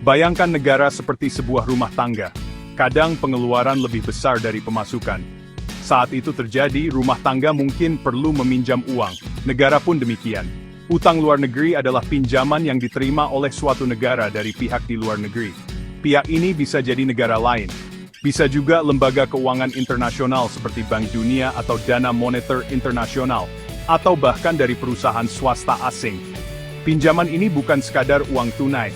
Bayangkan negara seperti sebuah rumah tangga. Kadang pengeluaran lebih besar dari pemasukan. Saat itu terjadi, rumah tangga mungkin perlu meminjam uang. Negara pun demikian. Utang luar negeri adalah pinjaman yang diterima oleh suatu negara dari pihak di luar negeri. Pihak ini bisa jadi negara lain. Bisa juga lembaga keuangan internasional seperti Bank Dunia atau Dana Moneter Internasional, atau bahkan dari perusahaan swasta asing. Pinjaman ini bukan sekadar uang tunai.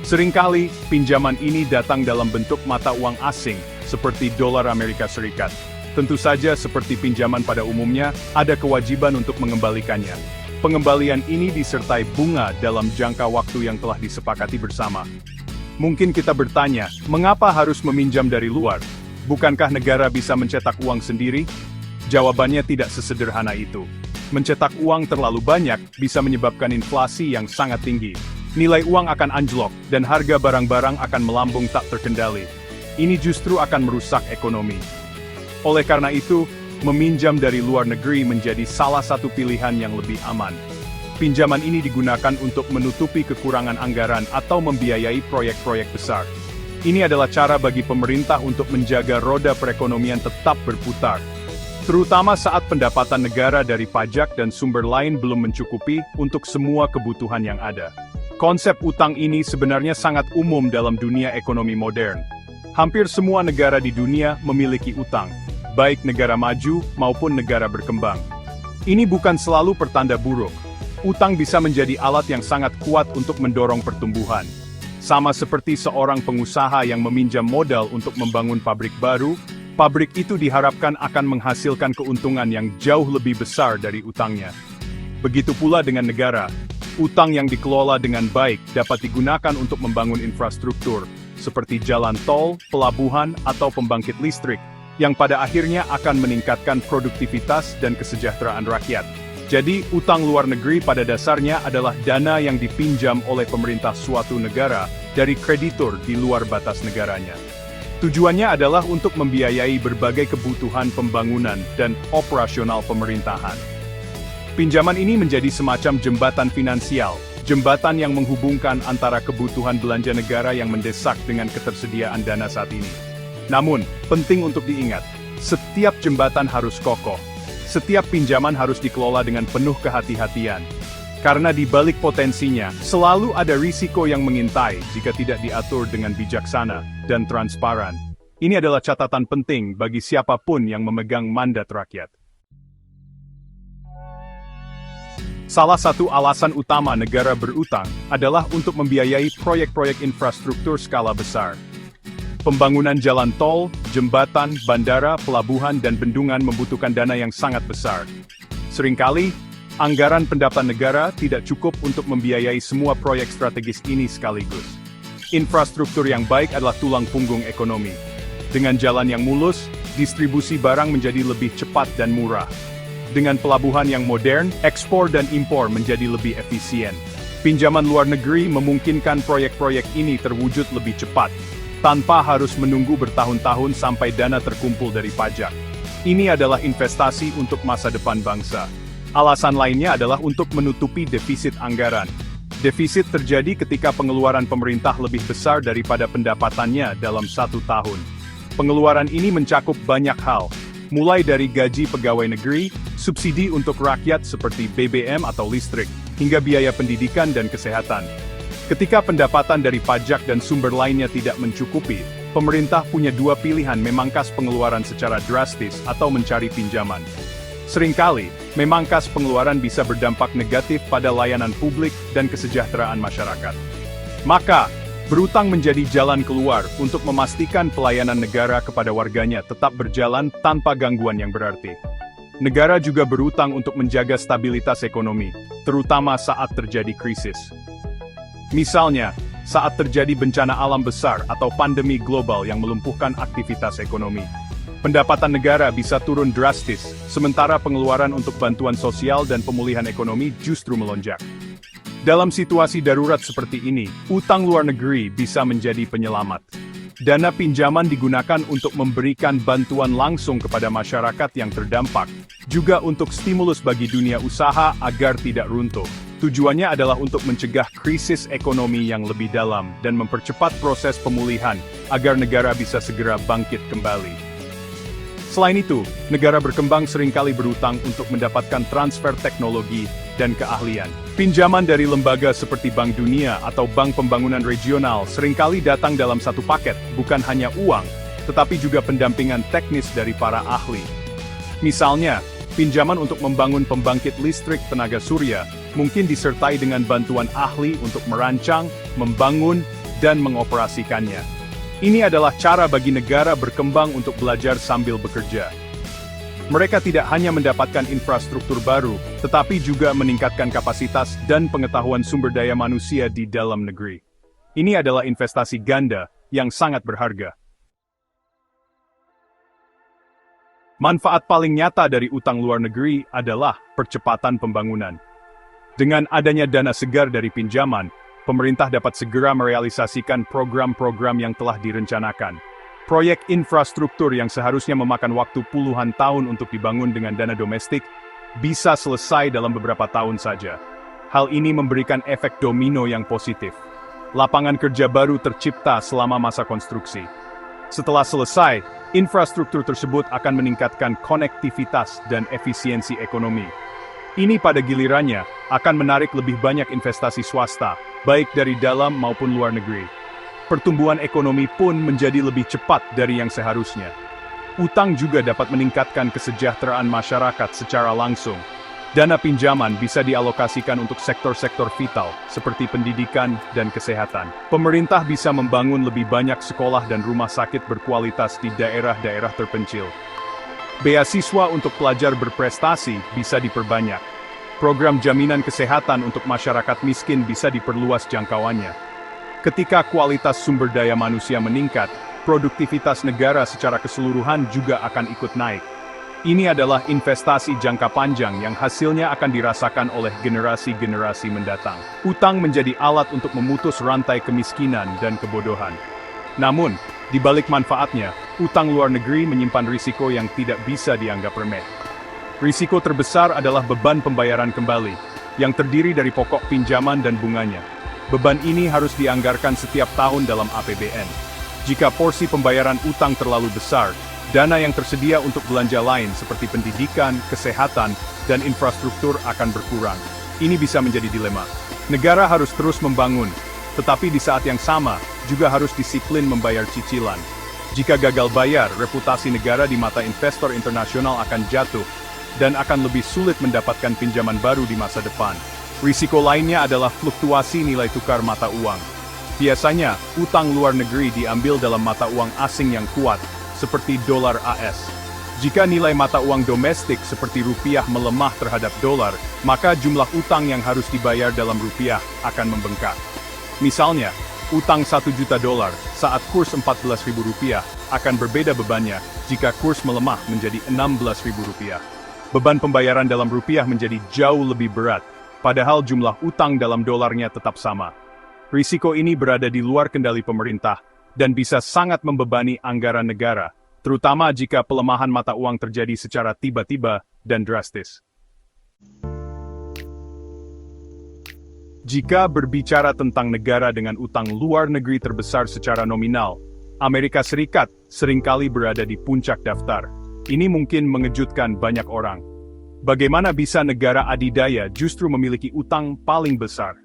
Seringkali, pinjaman ini datang dalam bentuk mata uang asing, seperti dolar Amerika Serikat. Tentu saja seperti pinjaman pada umumnya, ada kewajiban untuk mengembalikannya. Pengembalian ini disertai bunga dalam jangka waktu yang telah disepakati bersama. Mungkin kita bertanya, mengapa harus meminjam dari luar? Bukankah negara bisa mencetak uang sendiri? Jawabannya tidak sesederhana itu. Mencetak uang terlalu banyak bisa menyebabkan inflasi yang sangat tinggi. Nilai uang akan anjlok, dan harga barang-barang akan melambung tak terkendali. Ini justru akan merusak ekonomi. Oleh karena itu, meminjam dari luar negeri menjadi salah satu pilihan yang lebih aman. Pinjaman ini digunakan untuk menutupi kekurangan anggaran atau membiayai proyek-proyek besar. Ini adalah cara bagi pemerintah untuk menjaga roda perekonomian tetap berputar. Terutama saat pendapatan negara dari pajak dan sumber lain belum mencukupi untuk semua kebutuhan yang ada. Konsep utang ini sebenarnya sangat umum dalam dunia ekonomi modern. Hampir semua negara di dunia memiliki utang, baik negara maju maupun negara berkembang. Ini bukan selalu pertanda buruk. Utang bisa menjadi alat yang sangat kuat untuk mendorong pertumbuhan. Sama seperti seorang pengusaha yang meminjam modal untuk membangun pabrik baru, pabrik itu diharapkan akan menghasilkan keuntungan yang jauh lebih besar dari utangnya. Begitu pula dengan negara. Utang yang dikelola dengan baik dapat digunakan untuk membangun infrastruktur, seperti jalan tol, pelabuhan, atau pembangkit listrik, yang pada akhirnya akan meningkatkan produktivitas dan kesejahteraan rakyat. Jadi, utang luar negeri pada dasarnya adalah dana yang dipinjam oleh pemerintah suatu negara dari kreditur di luar batas negaranya. Tujuannya adalah untuk membiayai berbagai kebutuhan pembangunan dan operasional pemerintahan. Pinjaman ini menjadi semacam jembatan finansial, jembatan yang menghubungkan antara kebutuhan belanja negara yang mendesak dengan ketersediaan dana saat ini. Namun, penting untuk diingat, setiap jembatan harus kokoh. Setiap pinjaman harus dikelola dengan penuh kehati-hatian. Karena di balik potensinya, selalu ada risiko yang mengintai jika tidak diatur dengan bijaksana dan transparan. Ini adalah catatan penting bagi siapapun yang memegang mandat rakyat. Salah satu alasan utama negara berutang adalah untuk membiayai proyek-proyek infrastruktur skala besar. Pembangunan jalan tol, jembatan, bandara, pelabuhan, dan bendungan membutuhkan dana yang sangat besar. Seringkali, anggaran pendapatan negara tidak cukup untuk membiayai semua proyek strategis ini sekaligus. Infrastruktur yang baik adalah tulang punggung ekonomi. Dengan jalan yang mulus, distribusi barang menjadi lebih cepat dan murah. Dengan pelabuhan yang modern, ekspor dan impor menjadi lebih efisien. Pinjaman luar negeri memungkinkan proyek-proyek ini terwujud lebih cepat, tanpa harus menunggu bertahun-tahun sampai dana terkumpul dari pajak. Ini adalah investasi untuk masa depan bangsa. Alasan lainnya adalah untuk menutupi defisit anggaran. Defisit terjadi ketika pengeluaran pemerintah lebih besar daripada pendapatannya dalam satu tahun. Pengeluaran ini mencakup banyak hal, mulai dari gaji pegawai negeri, subsidi untuk rakyat seperti BBM atau listrik, hingga biaya pendidikan dan kesehatan. Ketika pendapatan dari pajak dan sumber lainnya tidak mencukupi, pemerintah punya dua pilihan: memangkas pengeluaran secara drastis atau mencari pinjaman. Seringkali, memangkas pengeluaran bisa berdampak negatif pada layanan publik dan kesejahteraan masyarakat. Maka, berutang menjadi jalan keluar untuk memastikan pelayanan negara kepada warganya tetap berjalan tanpa gangguan yang berarti. Negara juga berutang untuk menjaga stabilitas ekonomi, terutama saat terjadi krisis. Misalnya, saat terjadi bencana alam besar atau pandemi global yang melumpuhkan aktivitas ekonomi. Pendapatan negara bisa turun drastis, sementara pengeluaran untuk bantuan sosial dan pemulihan ekonomi justru melonjak. Dalam situasi darurat seperti ini, utang luar negeri bisa menjadi penyelamat. Dana pinjaman digunakan untuk memberikan bantuan langsung kepada masyarakat yang terdampak, juga untuk stimulus bagi dunia usaha agar tidak runtuh. Tujuannya adalah untuk mencegah krisis ekonomi yang lebih dalam dan mempercepat proses pemulihan agar negara bisa segera bangkit kembali. Selain itu, negara berkembang seringkali berutang untuk mendapatkan transfer teknologi dan keahlian. Pinjaman dari lembaga seperti Bank Dunia atau Bank Pembangunan Regional seringkali datang dalam satu paket, bukan hanya uang, tetapi juga pendampingan teknis dari para ahli. Misalnya, pinjaman untuk membangun pembangkit listrik tenaga surya mungkin disertai dengan bantuan ahli untuk merancang, membangun, dan mengoperasikannya. Ini adalah cara bagi negara berkembang untuk belajar sambil bekerja. Mereka tidak hanya mendapatkan infrastruktur baru, tetapi juga meningkatkan kapasitas dan pengetahuan sumber daya manusia di dalam negeri. Ini adalah investasi ganda yang sangat berharga. Manfaat paling nyata dari utang luar negeri adalah percepatan pembangunan. Dengan adanya dana segar dari pinjaman, pemerintah dapat segera merealisasikan program-program yang telah direncanakan. Proyek infrastruktur yang seharusnya memakan waktu puluhan tahun untuk dibangun dengan dana domestik, bisa selesai dalam beberapa tahun saja. Hal ini memberikan efek domino yang positif. Lapangan kerja baru tercipta selama masa konstruksi. Setelah selesai, infrastruktur tersebut akan meningkatkan konektivitas dan efisiensi ekonomi. Ini pada gilirannya akan menarik lebih banyak investasi swasta, baik dari dalam maupun luar negeri. Pertumbuhan ekonomi pun menjadi lebih cepat dari yang seharusnya. Utang juga dapat meningkatkan kesejahteraan masyarakat secara langsung. Dana pinjaman bisa dialokasikan untuk sektor-sektor vital, seperti pendidikan dan kesehatan. Pemerintah bisa membangun lebih banyak sekolah dan rumah sakit berkualitas di daerah-daerah terpencil. Beasiswa untuk pelajar berprestasi bisa diperbanyak. Program jaminan kesehatan untuk masyarakat miskin bisa diperluas jangkauannya. Ketika kualitas sumber daya manusia meningkat, produktivitas negara secara keseluruhan juga akan ikut naik. Ini adalah investasi jangka panjang yang hasilnya akan dirasakan oleh generasi-generasi mendatang. Utang menjadi alat untuk memutus rantai kemiskinan dan kebodohan. Namun, di balik manfaatnya, utang luar negeri menyimpan risiko yang tidak bisa dianggap remeh. Risiko terbesar adalah beban pembayaran kembali, yang terdiri dari pokok pinjaman dan bunganya. Beban ini harus dianggarkan setiap tahun dalam APBN. Jika porsi pembayaran utang terlalu besar, dana yang tersedia untuk belanja lain seperti pendidikan, kesehatan, dan infrastruktur akan berkurang. Ini bisa menjadi dilema. Negara harus terus membangun, tetapi di saat yang sama, juga harus disiplin membayar cicilan. Jika gagal bayar, reputasi negara di mata investor internasional akan jatuh, dan akan lebih sulit mendapatkan pinjaman baru di masa depan. Risiko lainnya adalah fluktuasi nilai tukar mata uang. Biasanya, utang luar negeri diambil dalam mata uang asing yang kuat, seperti dolar AS. Jika nilai mata uang domestik seperti rupiah melemah terhadap dolar, maka jumlah utang yang harus dibayar dalam rupiah akan membengkak. Misalnya, utang 1 juta dolar saat kurs Rp14.000 akan berbeda bebannya jika kurs melemah menjadi Rp16.000. Beban pembayaran dalam rupiah menjadi jauh lebih berat, padahal jumlah utang dalam dolarnya tetap sama. Risiko ini berada di luar kendali pemerintah, dan bisa sangat membebani anggaran negara, terutama jika pelemahan mata uang terjadi secara tiba-tiba dan drastis. Jika berbicara tentang negara dengan utang luar negeri terbesar secara nominal, Amerika Serikat seringkali berada di puncak daftar. Ini mungkin mengejutkan banyak orang. Bagaimana bisa negara adidaya justru memiliki utang paling besar?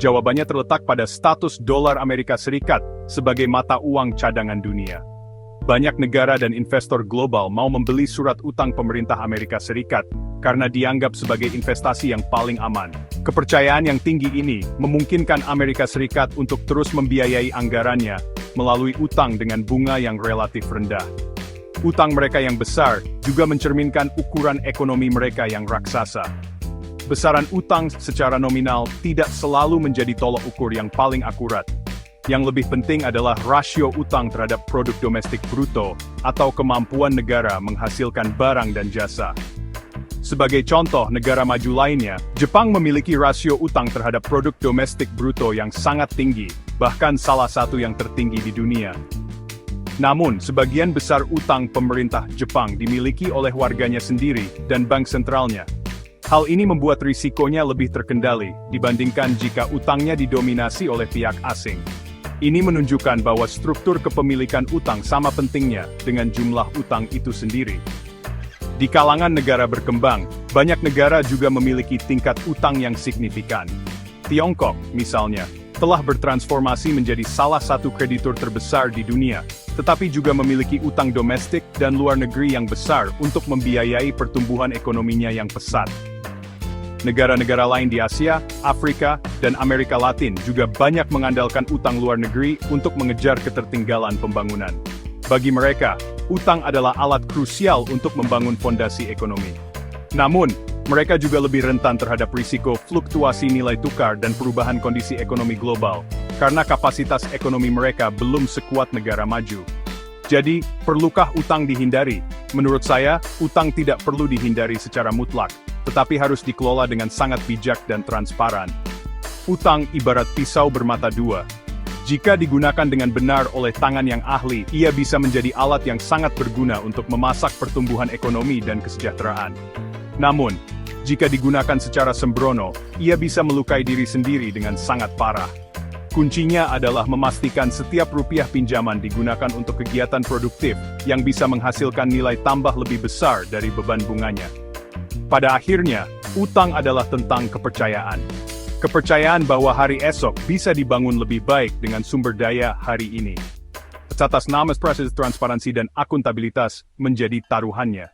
Jawabannya terletak pada status dolar Amerika Serikat sebagai mata uang cadangan dunia. Banyak negara dan investor global mau membeli surat utang pemerintah Amerika Serikat karena dianggap sebagai investasi yang paling aman. Kepercayaan yang tinggi ini memungkinkan Amerika Serikat untuk terus membiayai anggarannya melalui utang dengan bunga yang relatif rendah. Utang mereka yang besar juga mencerminkan ukuran ekonomi mereka yang raksasa. Besaran utang secara nominal tidak selalu menjadi tolok ukur yang paling akurat. Yang lebih penting adalah rasio utang terhadap produk domestik bruto atau kemampuan negara menghasilkan barang dan jasa. Sebagai contoh negara maju lainnya, Jepang memiliki rasio utang terhadap produk domestik bruto yang sangat tinggi, bahkan salah satu yang tertinggi di dunia. Namun, sebagian besar utang pemerintah Jepang dimiliki oleh warganya sendiri dan bank sentralnya. Hal ini membuat risikonya lebih terkendali dibandingkan jika utangnya didominasi oleh pihak asing. Ini menunjukkan bahwa struktur kepemilikan utang sama pentingnya dengan jumlah utang itu sendiri. Di kalangan negara berkembang, banyak negara juga memiliki tingkat utang yang signifikan. Tiongkok, misalnya, telah bertransformasi menjadi salah satu kreditur terbesar di dunia, tetapi juga memiliki utang domestik dan luar negeri yang besar untuk membiayai pertumbuhan ekonominya yang pesat. Negara-negara lain di Asia, Afrika, dan Amerika Latin juga banyak mengandalkan utang luar negeri untuk mengejar ketertinggalan pembangunan. Bagi mereka, utang adalah alat krusial untuk membangun fondasi ekonomi. Namun, mereka juga lebih rentan terhadap risiko fluktuasi nilai tukar dan perubahan kondisi ekonomi global, karena kapasitas ekonomi mereka belum sekuat negara maju. Jadi, perlukah utang dihindari? Menurut saya, utang tidak perlu dihindari secara mutlak, tetapi harus dikelola dengan sangat bijak dan transparan. Utang ibarat pisau bermata dua. Jika digunakan dengan benar oleh tangan yang ahli, ia bisa menjadi alat yang sangat berguna untuk memasak pertumbuhan ekonomi dan kesejahteraan. Namun, jika digunakan secara sembrono, ia bisa melukai diri sendiri dengan sangat parah. Kuncinya adalah memastikan setiap rupiah pinjaman digunakan untuk kegiatan produktif yang bisa menghasilkan nilai tambah lebih besar dari beban bunganya. Pada akhirnya, utang adalah tentang kepercayaan. Kepercayaan bahwa hari esok bisa dibangun lebih baik dengan sumber daya hari ini. Atas nama proses transparansi dan akuntabilitas menjadi taruhannya.